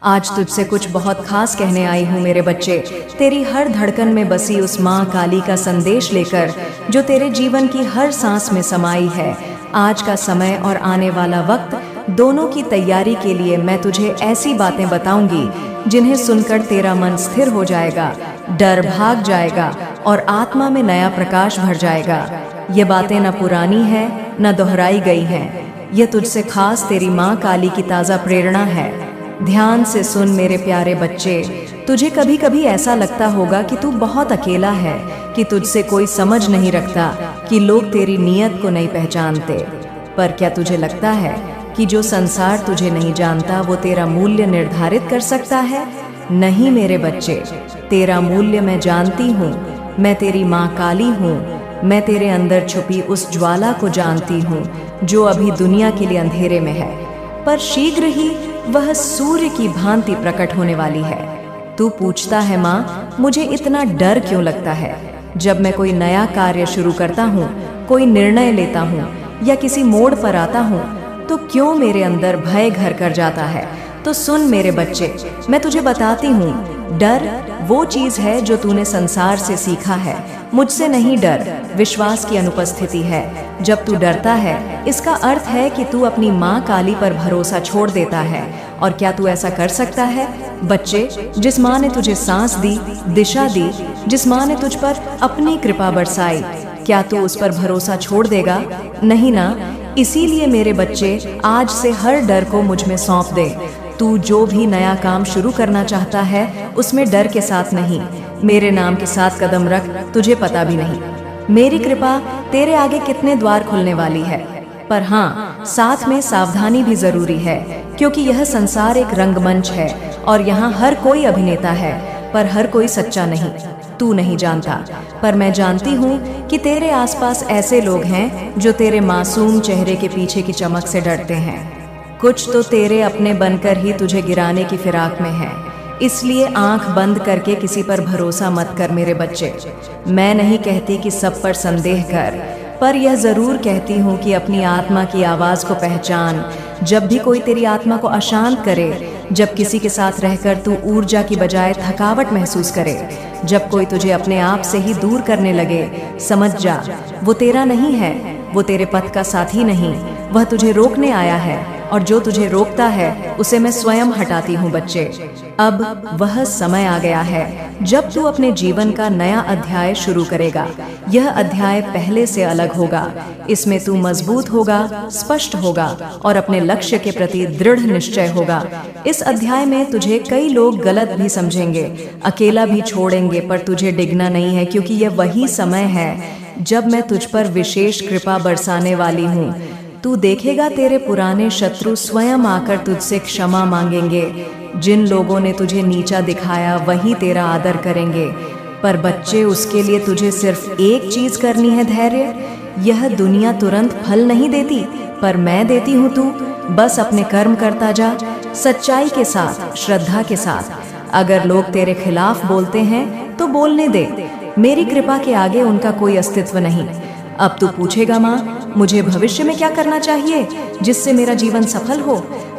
आज तुझसे कुछ बहुत खास कहने आई हूँ मेरे बच्चे। तेरी हर धड़कन में बसी उस माँ काली का संदेश लेकर, जो तेरे जीवन की हर सांस में समाई है। आज का समय और आने वाला वक्त दोनों की तैयारी के लिए मैं तुझे ऐसी बातें बताऊंगी जिन्हें सुनकर तेरा मन स्थिर हो जाएगा, डर भाग जाएगा और आत्मा में नया प्रकाश भर जाएगा। ये बातें न पुरानी है न दोहराई गई हैं। यह तुझसे खास तेरी माँ काली की ताज़ा प्रेरणा है। ध्यान से सुन मेरे प्यारे बच्चे। तुझे कभी कभी ऐसा लगता होगा कि तू बहुत अकेला है, कि तुझसे कोई समझ नहीं रखता, कि लोग तेरी नीयत को नहीं पहचानते। पर क्या तुझे लगता है कि जो संसार तुझे नहीं जानता वो तेरा मूल्य निर्धारित कर सकता है? नहीं मेरे बच्चे, तेरा मूल्य मैं जानती हूँ। मैं तेरी माँ काली हूँ। मैं तेरे अंदर छुपी उस ज्वाला को जानती हूँ जो अभी दुनिया के लिए अंधेरे में है, पर शीघ्र ही वह सूर्य की भांति प्रकट होने वाली है। तू पूछता है माँ, मुझे इतना डर क्यों लगता है? जब मैं कोई नया कार्य शुरू करता हूँ, कोई निर्णय लेता हूँ या किसी मोड़ पर आता हूँ, तो क्यों मेरे अंदर भय घर कर जाता है? तो सुन मेरे बच्चे, मैं तुझे बताती हूँ, डर वो चीज है जो तूने संसार से सीखा है। मुझसे नहीं डर, विश्वास की अनुपस्थिति है। जब तू डरता है, इसका अर्थ है कि तू अपनी माँ काली पर भरोसा छोड़ देता है। और क्या तू ऐसा कर सकता है? बच्चे, जिस माँ ने तुझे सांस दी, दिशा दी, जिस माँ ने तुझ पर अपनी कृपा बरसाई, क्या तू उस पर भरोसा छोड़ देगा? नहीं ना। इसीलिए मेरे बच्चे, आज से हर डर को मुझ में सौंप दे। तू जो भी नया काम शुरू करना चाहता है, उसमें डर के साथ नहीं, मेरे नाम के साथ कदम रख। तुझे पता भी नहीं मेरी कृपा तेरे आगे कितने द्वार खुलने वाली है। पर हाँ, साथ में सावधानी भी जरूरी है, क्योंकि यह संसार एक रंगमंच है और यहाँ हर कोई अभिनेता है, पर हर कोई सच्चा नहीं। तू नहीं जानता, पर मैं जानती हूँ कि तेरे आसपास ऐसे लोग हैं जो तेरे मासूम चेहरे के पीछे की चमक से डरते हैं। कुछ तो तेरे अपने बनकर ही तुझे गिराने की फिराक में है। इसलिए आंख बंद करके किसी पर भरोसा मत कर मेरे बच्चे। मैं नहीं कहती कि सब पर संदेह कर, पर यह जरूर कहती हूँ कि अपनी आत्मा की आवाज को पहचान। जब भी कोई तेरी आत्मा को अशांत करे, जब किसी के साथ रहकर तू ऊर्जा की बजाय थकावट महसूस करे, जब कोई तुझे अपने आप से ही दूर करने लगे, समझ जा वो तेरा नहीं है, वो तेरे पथ का साथी नहीं, वह तुझे रोकने आया है। और जो तुझे रोकता है उसे मैं स्वयं हटाती हूँ बच्चे। अब वह समय आ गया है जब तू अपने जीवन का नया अध्याय शुरू करेगा। यह अध्याय पहले से अलग होगा। इसमें तू मजबूत होगा, स्पष्ट होगा और अपने लक्ष्य के प्रति दृढ़ निश्चय होगा। इस अध्याय में तुझे कई लोग गलत भी समझेंगे, अकेला भी छोड़ेंगे, पर तुझे डिगना नहीं है, क्योंकि यह वही समय है जब मैं तुझ पर विशेष कृपा बरसाने वाली हूँ। तू देखेगा तेरे पुराने शत्रु स्वयं आकर तुझसे क्षमा मांगेंगे। जिन लोगों ने तुझे नीचा दिखाया वही तेरा आदर करेंगे। पर बच्चे, उसके लिए तुझे सिर्फ एक चीज करनी है, धैर्य। यह दुनिया तुरंत फल नहीं देती, पर मैं देती हूँ। तू बस अपने कर्म करता जा, सच्चाई के साथ, श्रद्धा के साथ। अगर लोग तेरे खिलाफ बोलते हैं तो बोलने दे, मेरी कृपा के आगे उनका कोई अस्तित्व नहीं। अब तू पूछेगा, माँ मुझे भविष्य में क्या करना चाहिए जिससे मेरा जीवन सफल हो?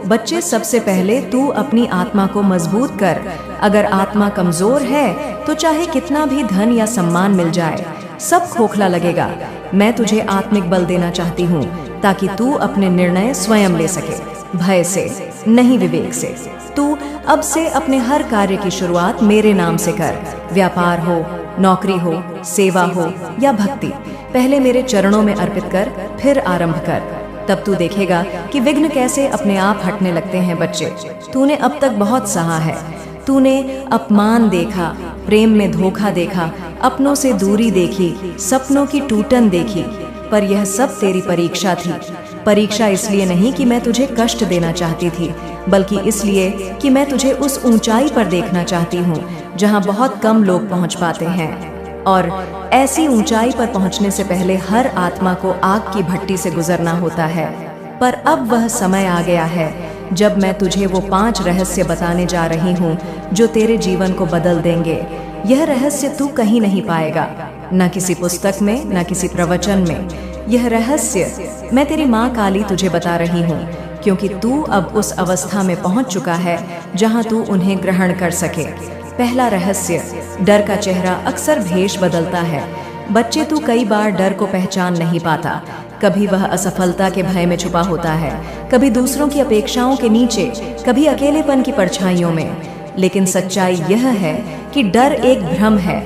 बच्चे, सबसे पहले तू अपनी आत्मा को मजबूत कर। अगर आत्मा कमजोर है तो चाहे कितना भी धन या सम्मान मिल जाए, सब खोखला लगेगा। मैं तुझे आत्मिक बल देना चाहती हूँ ताकि तू अपने निर्णय स्वयं ले सके, भय से नहीं, विवेक से। तू अब से अपने हर कार्य की शुरुआत मेरे नाम से कर। व्यापार हो, नौकरी हो, सेवा हो या भक्ति, पहले मेरे चरणों में अर्पित कर, फिर आरंभ कर। तब तू देखेगा कि विघ्न कैसे अपने आप हटने लगते हैं। बच्चे, तूने अब तक बहुत सहा है। तूने अपमान देखा, प्रेम में धोखा देखा, अपनों से दूरी देखी, सपनों की टूटन देखी, पर यह सब तेरी परीक्षा थी। परीक्षा इसलिए नहीं कि मैं तुझे कष्ट देना चाहती थी, बल्कि इसलिए कि मैं तुझे उस ऊंचाई पर देखना चाहती हूँ जहाँ बहुत कम लोग पहुँच पाते हैं। और ऐसी ऊंचाई पर पहुंचने से पहले हर आत्मा को आग की भट्टी से गुजरना होता है। पर अब वह समय आ गया है जब मैं तुझे वो 5 रहस्य बताने जा रही हूँ जो तेरे जीवन को बदल देंगे। यह रहस्य तू कहीं नहीं पाएगा, न किसी पुस्तक में, न किसी प्रवचन में। यह रहस्य मैं तेरी माँ काली तुझे बता रही हूँ, क्योंकि तू अब उस अवस्था में पहुंच चुका है जहां तू उन्हें ग्रहण कर सके। पहला रहस्य, डर का चेहरा अक्सर भेष बदलता है। बच्चे, तू कई बार डर को पहचान नहीं पाता। कभी वह असफलता के भय में छुपा होता है, कभी दूसरों की अपेक्षाओं के नीचे, कभी अकेलेपन की परछाइयों में। लेकिन सच्चाई यह है कि डर एक भ्रम है।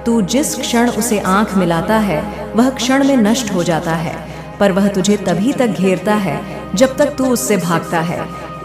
तू जिस क्षण उसे आंख मिलाता है वह क्षण में नष्ट हो जाता है, पर वह तुझे तभी तक घेरता है जब तक तू उससे भागता है।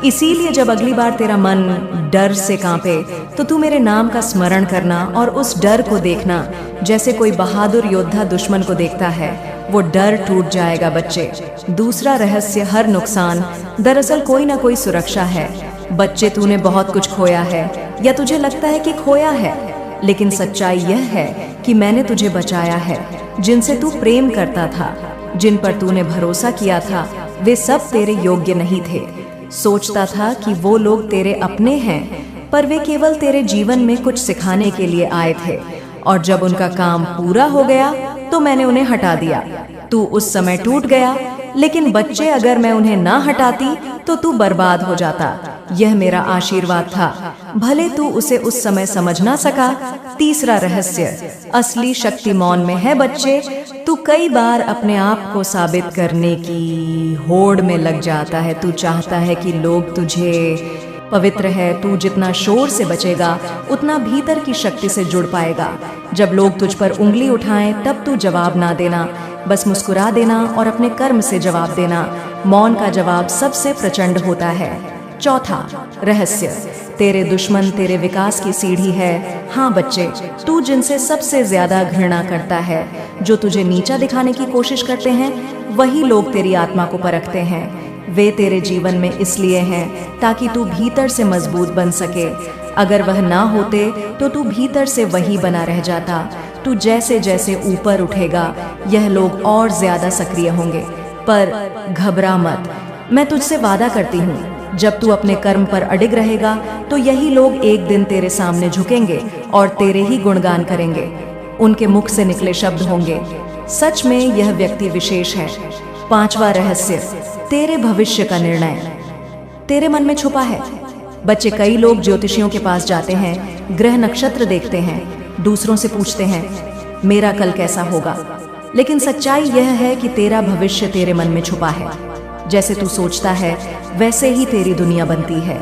इसीलिए जब अगली बार तेरा मन डर से कांपे तो तू मेरे नाम का स्मरण करना और उस डर को देखना जैसे कोई बहादुर योद्धा दुश्मन को देखता है। वो डर टूट जाएगा बच्चे। दूसरा रहस्य, हर नुकसान दरअसल कोई ना कोई सुरक्षा है। बच्चे, तूने बहुत कुछ खोया है या तुझे लगता है कि खोया है, लेकिन सच्चाई यह है कि मैंने तुझे बचाया है। जिनसे तू प्रेम करता था, जिन पर तूने भरोसा किया था, वे सब तेरे योग्य नहीं थे। सोचता था कि वो लोग तेरे अपने हैं, पर वे केवल तेरे जीवन में कुछ सिखाने के लिए आए थे, और जब उनका काम पूरा हो गया तो मैंने उन्हें हटा दिया। तू उस समय टूट गया, लेकिन बच्चे, अगर मैं उन्हें ना हटाती तो तू बर्बाद हो जाता। यह मेरा आशीर्वाद था, भले तू उसे उस समय समझ ना सका। तीसरा रहस्य, असली शक्ति मौन में है बच्चे। तू कई बार अपने आप को साबित करने की होड़ में लग जाता है। तू चाहता है कि लोग तुझे पवित्र है। तू जितना शोर से बचेगा उतना भीतर की शक्ति से जुड़ पाएगा। जब लोग तुझ पर उंगली उठाएं तब तू जवाब ना देना, बस मुस्कुरा देना और अपने कर्म से जवाब देना। मौन का जवाब सबसे प्रचंड होता है। चौथा रहस्य, तेरे दुश्मन तेरे विकास की सीढ़ी है। हाँ बच्चे, तू जिनसे सबसे ज्यादा घृणा करता है, जो तुझे नीचा दिखाने की कोशिश करते हैं, वही लोग तेरी आत्मा को परखते हैं। वे तेरे जीवन में इसलिए हैं ताकि तू भीतर से मजबूत बन सके। अगर वह ना होते तो तू भीतर से वही बना रह जाता। तू जैसे जैसे ऊपर उठेगा यह लोग और ज्यादा सक्रिय होंगे। पर घबरा मत, मैं तुझसे वादा करती हूँ, जब तू अपने कर्म पर अडिग रहेगा तो यही लोग एक दिन तेरे सामने झुकेंगे और तेरे ही गुणगान करेंगे। उनके मुख से निकले शब्द होंगे, सच में यह व्यक्ति विशेष है। पांचवा रहस्य, तेरे भविष्य का निर्णय तेरे मन में छुपा है। बच्चे, कई लोग ज्योतिषियों के पास जाते हैं, ग्रह नक्षत्र देखते हैं, दूसरों से पूछते हैं मेरा कल कैसा होगा, लेकिन सच्चाई यह है कि तेरा भविष्य तेरे मन में छुपा है। जैसे तू सोचता है वैसे ही तेरी दुनिया बनती है।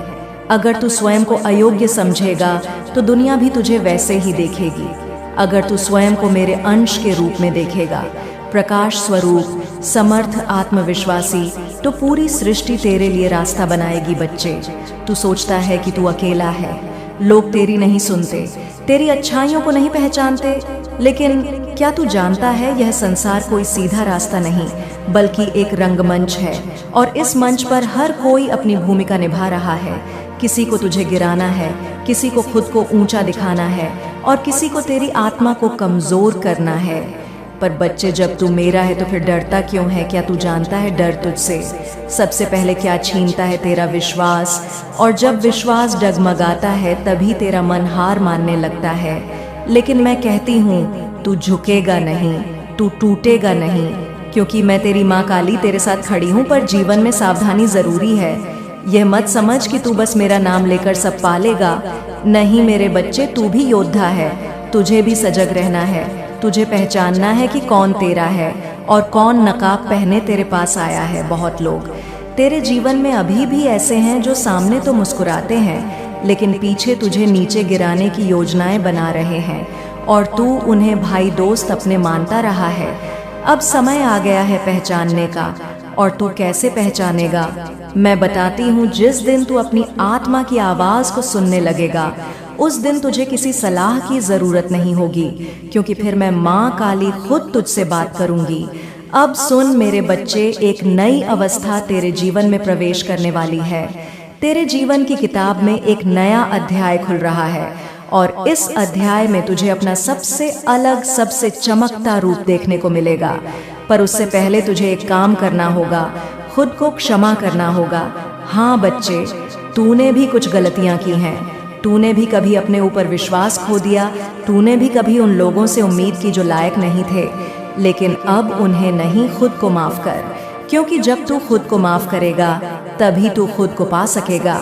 अगर तू स्वयं को अयोग्य समझेगा तो दुनिया भी तुझे वैसे ही देखेगी। अगर तू स्वयं को मेरे अंश के रूप में देखेगा, प्रकाश स्वरूप, समर्थ, आत्मविश्वासी, तो पूरी सृष्टि तेरे लिए रास्ता बनाएगी। बच्चे, तू सोचता है कि तू अकेला है, लोग तेरी नहीं सुनते, तेरी अच्छाइयों को नहीं पहचानते, लेकिन क्या तू जानता है यह संसार कोई सीधा रास्ता नहीं बल्कि एक रंगमंच है, और इस मंच पर हर कोई अपनी भूमिका निभा रहा है। किसी को तुझे गिराना है, किसी को खुद को ऊंचा दिखाना है, और किसी को तेरी आत्मा को कमजोर करना है। पर बच्चे, जब तू मेरा है तो फिर डरता क्यों है? क्या तू जानता है डर तुझसे सबसे पहले क्या छीनता है? तेरा विश्वास। और जब विश्वास डगमगाता है तभी तेरा मन हार मानने लगता है। लेकिन मैं कहती हूँ तू झुकेगा नहीं, तू टूटेगा नहीं, क्योंकि मैं तेरी माँ काली तेरे साथ खड़ी हूँ। पर जीवन में सावधानी जरूरी है। यह मत समझ कि तू बस मेरा नाम लेकर सब पालेगा। नहीं मेरे बच्चे, तू भी योद्धा है, तुझे भी सजग रहना है। तुझे पहचानना है कि कौन तेरा है और कौन नकाब पहने तेरे पास आया है। बहुत लोग तेरे जीवन में अभी भी ऐसे हैं जो सामने तो मुस्कुराते हैं, लेकिन पीछे तुझे नीचे गिराने की योजनाएं बना रहे हैं, और तू उन्हें भाई दोस्त अपने मानता रहा है। अब समय आ गया है पहचानने का, और तू कैसे पहचानेगा? मैं बताती हूँ। जिस दिन तू अपनी आत्मा की आवाज को सुनने लगेगा, उस दिन तुझे किसी सलाह की जरूरत नहीं होगी, क्योंकि फिर मैं माँ काली खुद तुझसे बात करूंगी। अब सुन मेरे बच्चे, एक नई अवस्था तेरे जीवन में प्रवेश करने वाली है। तेरे जीवन की किताब में एक नया अध्याय खुल रहा है, और इस अध्याय में तुझे अपना सबसे अलग, सबसे चमकता रूप देखने को मिलेगा। पर उससे पहले तुझे एक काम करना होगा, खुद को क्षमा करना होगा। हाँ बच्चे, तूने भी कुछ गलतियां की हैं। तूने भी कभी अपने ऊपर विश्वास खो दिया। तूने भी कभी उन लोगों से उम्मीद की जो लायक नहीं थे, लेकिन अब उन्हें नहीं, खुद को माफ कर, क्योंकि जब तू खुद को माफ करेगा तभी तू खुद को पा सकेगा।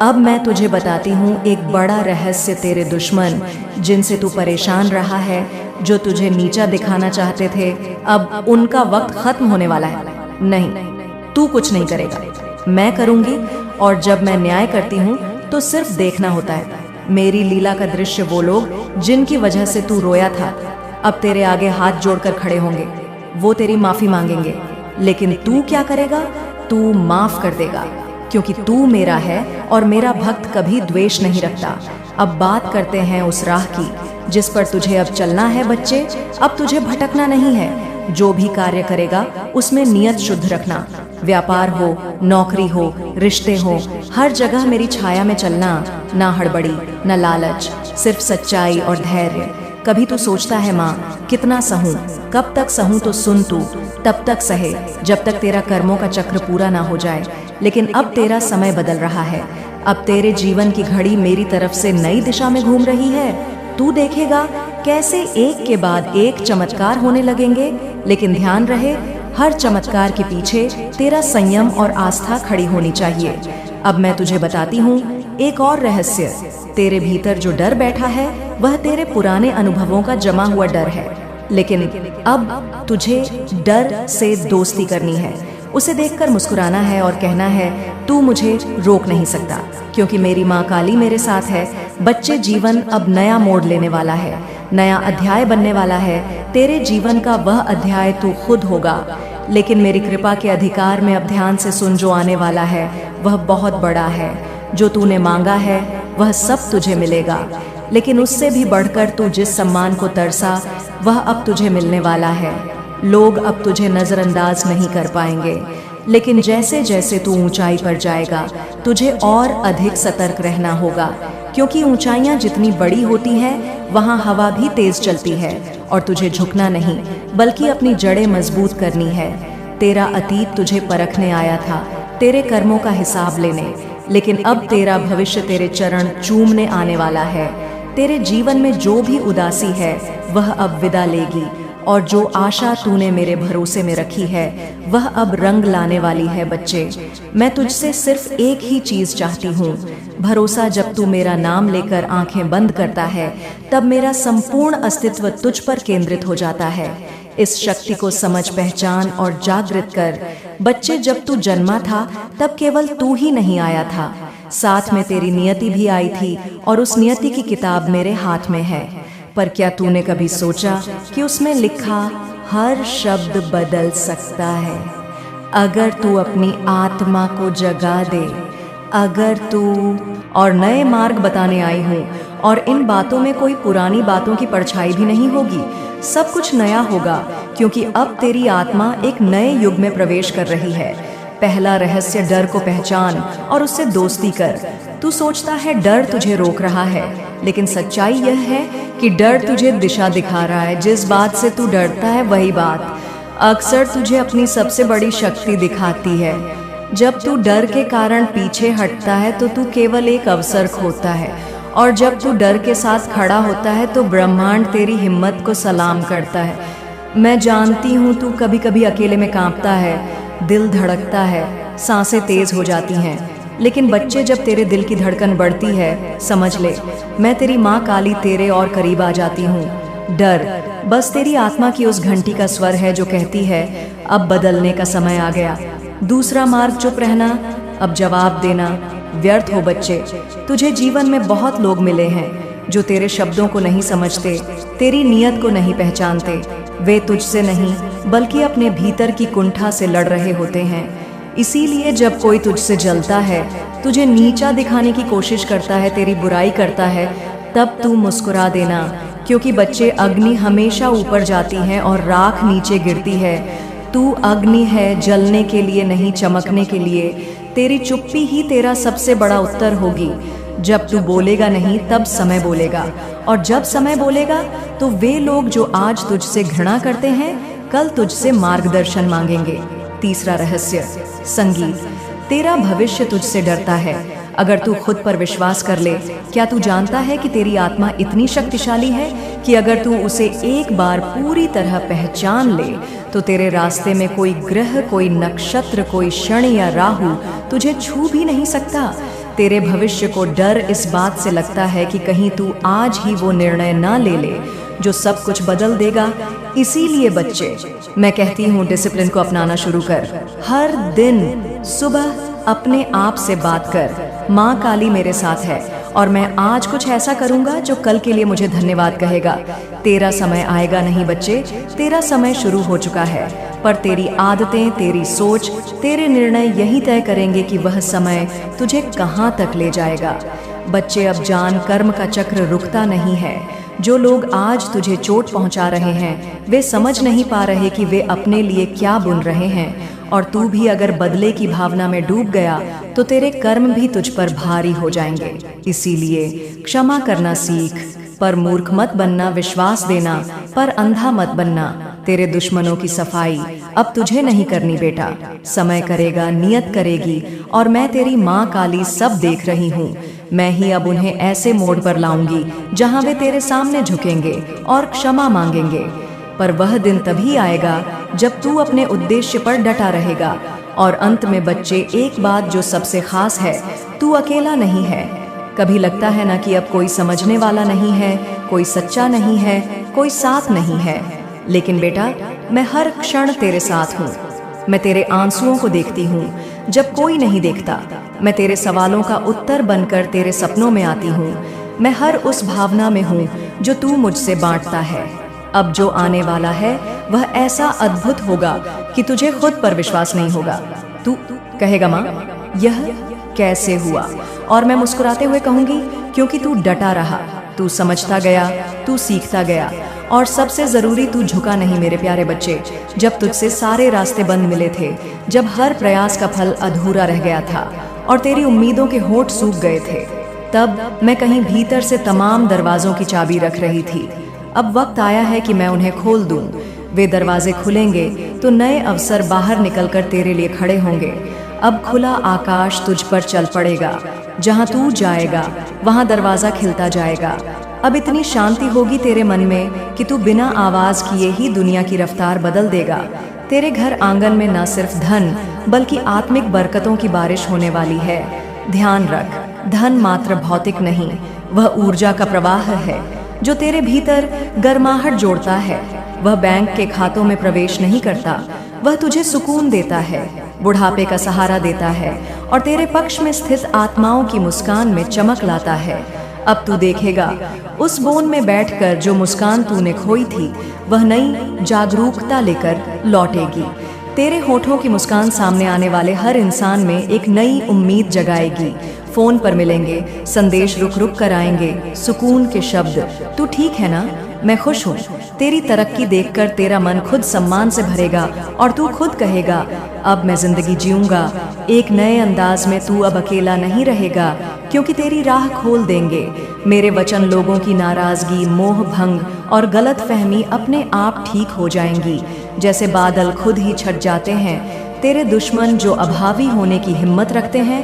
अब मैं तुझे बताती हूँ एक बड़ा रहस्य। तेरे दुश्मन जिनसे तू परेशान रहा है, जो तुझे नीचा दिखाना चाहते थे, अब उनका वक्त खत्म होने वाला है। नहीं, तू कुछ नहीं करेगा, मैं करूंगी। और जब मैं न्याय करती हूँ तो सिर्फ देखना होता है। मेरी लीला का दृश्य वो लोग जिनकी वजह से तू रोया था, अब तेरे आगे हाथ जोड़कर खड़े होंगे। वो तेरी माफी मांगेंगे, लेकिन तू क्या करेगा? तू माफ कर देगा, क्योंकि तू मेरा है और मेरा भक्त कभी द्वेष नहीं रखता। अब बात करते हैं उस राह की जिस पर तुझे अब चलना है बच्चे। अब तुझे भटकना नहीं है। जो भी कार्य करेगा उसमें नियत शुद्ध रखना। व्यापार हो, नौकरी हो, रिश्ते हो, हर जगह मेरी छाया में चलना। ना हड़बड़ी, ना लालच, सिर्फ सच्चाई और धैर्य। कभी तू सोचता है माँ कितना सहूं, कब तक सहूं? तो सुन, तू तब तक सहे जब तक तेरा कर्मों का चक्र पूरा ना हो जाए। लेकिन अब तेरा समय बदल रहा है। अब तेरे जीवन की घड़ी मेरी तरफ से नई दिशा में घूम रही है। तू देखेगा कैसे एक के बाद एक चमत्कार होने लगेंगे। लेकिन ध्यान रहे, हर चमत्कार के पीछे तेरा संयम और आस्था खड़ी होनी चाहिए। अब मैं तुझे बताती हूँ एक और रहस्य। तेरे भीतर जो डर बैठा है वह तेरे पुराने अनुभवों का जमा हुआ डर है। लेकिन अब तुझे डर से दोस्ती करनी है। उसे देखकर मुस्कुराना है और कहना है, तू मुझे रोक नहीं सकता, क्योंकि मेरी माँ काली मेरे साथ है। बच्चे, जीवन अब नया मोड़ लेने वाला है, नया अध्याय बनने वाला है। तेरे जीवन का वह अध्याय तू खुद होगा। लेकिन मेरी कृपा के अधिकार में अब ध्यान से सुन, जो आने वाला है वह बहुत बड़ा है। जो तूने मांगा है वह सब तुझे मिलेगा। लेकिन उससे भी बढ़कर तू जिस सम्मान को तरसा वह अब तुझे मिलने वाला है। लोग अब तुझे नजरअंदाज नहीं कर पाएंगे। लेकिन जैसे जैसे तू ऊंचाई पर जाएगा तुझे और अधिक सतर्क रहना होगा, क्योंकि ऊंचाइयां जितनी बड़ी होती हैं वहां हवा भी तेज चलती है। और तुझे झुकना नहीं बल्कि अपनी जड़ें मजबूत करनी है। तेरा अतीत तुझे परखने आया था, तेरे कर्मों का हिसाब लेने। लेकिन अब तेरा भविष्य तेरे चरण चूमने आने वाला है। तेरे जीवन में जो भी उदासी है वह अब विदा लेगी, और जो आशा तूने मेरे भरोसे में रखी है वह अब रंग लाने वाली है। बच्चे, मैं तुझसे सिर्फ एक ही चीज चाहती हूँ, भरोसा। जब तू मेरा नाम लेकर आंखें बंद करता है तब मेरा संपूर्ण अस्तित्व तुझ पर केंद्रित हो जाता है। इस शक्ति को समझ, पहचान और जागृत कर। बच्चे, जब तू जन्मा था तब केवल तू ही नहीं आया था, साथ में तेरी नियति भी आई थी, और उस नियति की किताब मेरे हाथ में है। पर क्या तूने कभी सोचा कि उसमें लिखा हर शब्द बदल सकता है अगर तू अपनी आत्मा को जगा दे? अगर तू और नए मार्ग बताने आई हूँ, और इन बातों में कोई पुरानी बातों की परछाई भी नहीं होगी। सब कुछ नया होगा, क्योंकि अब तेरी आत्मा एक नए युग में प्रवेश कर रही है। पहला रहस्य, डर को पहचान और उससे दोस्ती कर। तू सोचता है डर तुझे रोक रहा है, लेकिन सच्चाई यह है कि डर तुझे दिशा दिखा रहा है। जिस बात से तू डरता है वही बात अक्सर तुझे अपनी सबसे बड़ी शक्ति दिखाती है। जब तू डर के कारण पीछे हटता है तो तू केवल एक अवसर खोता है, और जब तू डर के साथ खड़ा होता है तो ब्रह्मांड तेरी हिम्मत को सलाम करता है। मैं जानती हूँ तू कभी कभी अकेले में कांपता है, दिल धड़कता है, सांसें तेज हो जाती हैं। लेकिन बच्चे, जब तेरे दिल की धड़कन बढ़ती है, समझ ले मैं तेरी माँ काली तेरे और करीब आ जाती हूँ। डर बस तेरी आत्मा की उस घंटी का स्वर है जो कहती है अब बदलने का समय आ गया। दूसरा मार्ग, चुप रहना, अब जवाब देना व्यर्थ हो। बच्चे, तुझे जीवन में बहुत लोग मिले हैं जो तेरे शब्दों को नहीं समझते, तेरी नीयत को नहीं पहचानते। वे तुझसे नहीं बल्कि अपने भीतर की कुंठा से लड़ रहे होते हैं। इसीलिए जब कोई तुझसे जलता है, तुझे नीचा दिखाने की कोशिश करता है, तेरी बुराई करता है, तब तू मुस्कुरा देना, क्योंकि बच्चे, अग्नि हमेशा ऊपर जाती है और राख नीचे गिरती है। तू अग्नि है, जलने के लिए नहीं, चमकने के लिए। तेरी चुप्पी ही तेरा सबसे बड़ा उत्तर होगी। जब तू बोलेगा नहीं तब समय बोलेगा, और जब समय बोलेगा तो वे लोग जो आज तुझसे घृणा करते हैं कल तुझसे मार्गदर्शन मांगेंगे। तीसरा रहस्य, संगीत। तेरा भविष्य तुझसे डरता है। अगर तू खुद पर विश्वास कर ले, क्या तू जानता है कि तेरी आत्मा इतनी शक्तिशाली है कि अगर तू उसे एक बार पूरी तरह पहचान ले तो तेरे रास्ते में कोई ग्रह, कोई नक्षत्र, कोई क्षण या राहु तुझे छू भी नहीं सकता। तेरे भविष्य को डर इस बात से लगता है कि कहीं तू आज ही वो निर्णय ना ले ले जो सब कुछ बदल देगा। इसीलिए बच्चे, मैं कहती हूँ डिसिप्लिन को अपनाना शुरू कर। हर दिन सुबह अपने आप से बात कर, माँ काली मेरे साथ है और मैं आज कुछ ऐसा करूंगा जो कल के लिए मुझे धन्यवाद कहेगा। तेरा समय आएगा नहीं बच्चे, तेरा समय शुरू हो चुका है, पर तेरी आदतें, तेरी सोच, तेरे निर्णय यही तय करेंगे कि वह समय तुझे कहाँ तक ले जाएगा। बच्चे, अब जान, कर्म का चक्र रुकता नहीं है। जो लोग आज तुझे चोट पहुंचा रहे हैं वे समझ नहीं पा रहे कि वे अपने लिए क्या बुन रहे हैं, और तू भी अगर बदले की भावना में डूब गया तो तेरे कर्म भी तुझ पर भारी हो जाएंगे। इसीलिए क्षमा करना सीख, पर मूर्ख मत बनना, विश्वास देना पर अंधा मत बनना। तेरे दुश्मनों की सफाई अब तुझे नहीं करनी बेटा, समय करेगा, नियत करेगी, और मैं तेरी माँ काली सब देख रही हूँ। मैं ही अब उन्हें ऐसे मोड़ पर लाऊंगी जहाँ वे तेरे सामने झुकेंगे और क्षमा मांगेंगे। पर वह दिन तभी आएगा जब तू अपने उद्देश्य पर डटा रहेगा। और अंत में बच्चे, एक बात जो सबसे खास है, तू अकेला नहीं है। कभी लगता है ना कि अब कोई समझने वाला नहीं है, कोई सच्चा नहीं है, कोई साथ नहीं है, लेकिन बेटा मैं हर क्षण तेरे साथ हूँ। मैं तेरे आंसुओं को देखती हूँ जब कोई नहीं देखता। मैं तेरे सवालों का उत्तर बनकर तेरे सपनों में आती हूँ। मैं हर उस भावना में हूँ जो तू मुझसे बांटता है। अब जो आने वाला है वह ऐसा अद्भुत होगा कि तुझे खुद पर विश्वास नहीं होगा। तू कहेगा, माँ यह कैसे हुआ? और मैं मुस्कुराते हुए कहूंगी, क्योंकि तू डटा रहा, तू समझता गया, तू सीखता गया, और सबसे जरूरी तू झुका नहीं मेरे प्यारे बच्चे। जब तुझसे सारे रास्ते बंद मिले थे, जब हर प्रयास का फल अधूरा रह गया था और तेरी उम्मीदों के होंठ सूख गए थे, तब मैं कहीं भीतर से तमाम दरवाजों की चाबी रख रही थी। अब वक्त आया है कि मैं उन्हें खोल दूं। वे दरवाजे खुलेंगे तो नए अवसर बाहर निकलकर तेरे लिए खड़े होंगे। अब खुला आकाश तुझ पर चल पड़ेगा। जहां तू जाएगा वहां दरवाजा खिलता जाएगा। अब इतनी शांति होगी तेरे मन में कि तू बिना आवाज किए ही दुनिया की रफ्तार बदल देगा। तेरे घर आंगन में न सिर्फ धन बल्कि आत्मिक बरकतों की बारिश होने वाली है। ध्यान रख, धन मात्र भौतिक नहीं, वह ऊर्जा का प्रवाह है जो तेरे भीतर गर्माहट जोड़ता है। वह बैंक के खातों में प्रवेश नहीं करता, वह तुझे सुकून देता है, बुढ़ापे का सहारा देता है और तेरे पक्ष में स्थित आत्माओं की मुस्कान में चमक लाता है। अब तू देखेगा, उस बोन में बैठकर जो मुस्कान तूने खोई थी वह नई जागरूकता लेकर लौटेगी। तेरे होठों की मुस्कान सामने आने वाले हर इंसान में एक नई उम्मीद जगाएगी। फोन पर मिलेंगे, संदेश रुक रुक कर आएंगे, सुकून के शब्द, तू ठीक है ना, मैं खुश हूँ। तेरी तरक्की देखकर तेरा मन खुद सम्मान से भरेगा और तू खुद कहेगा, अब मैं जिंदगी जीऊंगा एक नए अंदाज में। तू अब अकेला नहीं रहेगा क्योंकि तेरी राह खोल देंगे मेरे वचन। लोगों की नाराजगी, मोह भंग और गलत फहमी अपने आप ठीक हो जाएंगी, जैसे बादल खुद ही छट जाते हैं। तेरे दुश्मन जो अभावी होने की हिम्मत रखते हैं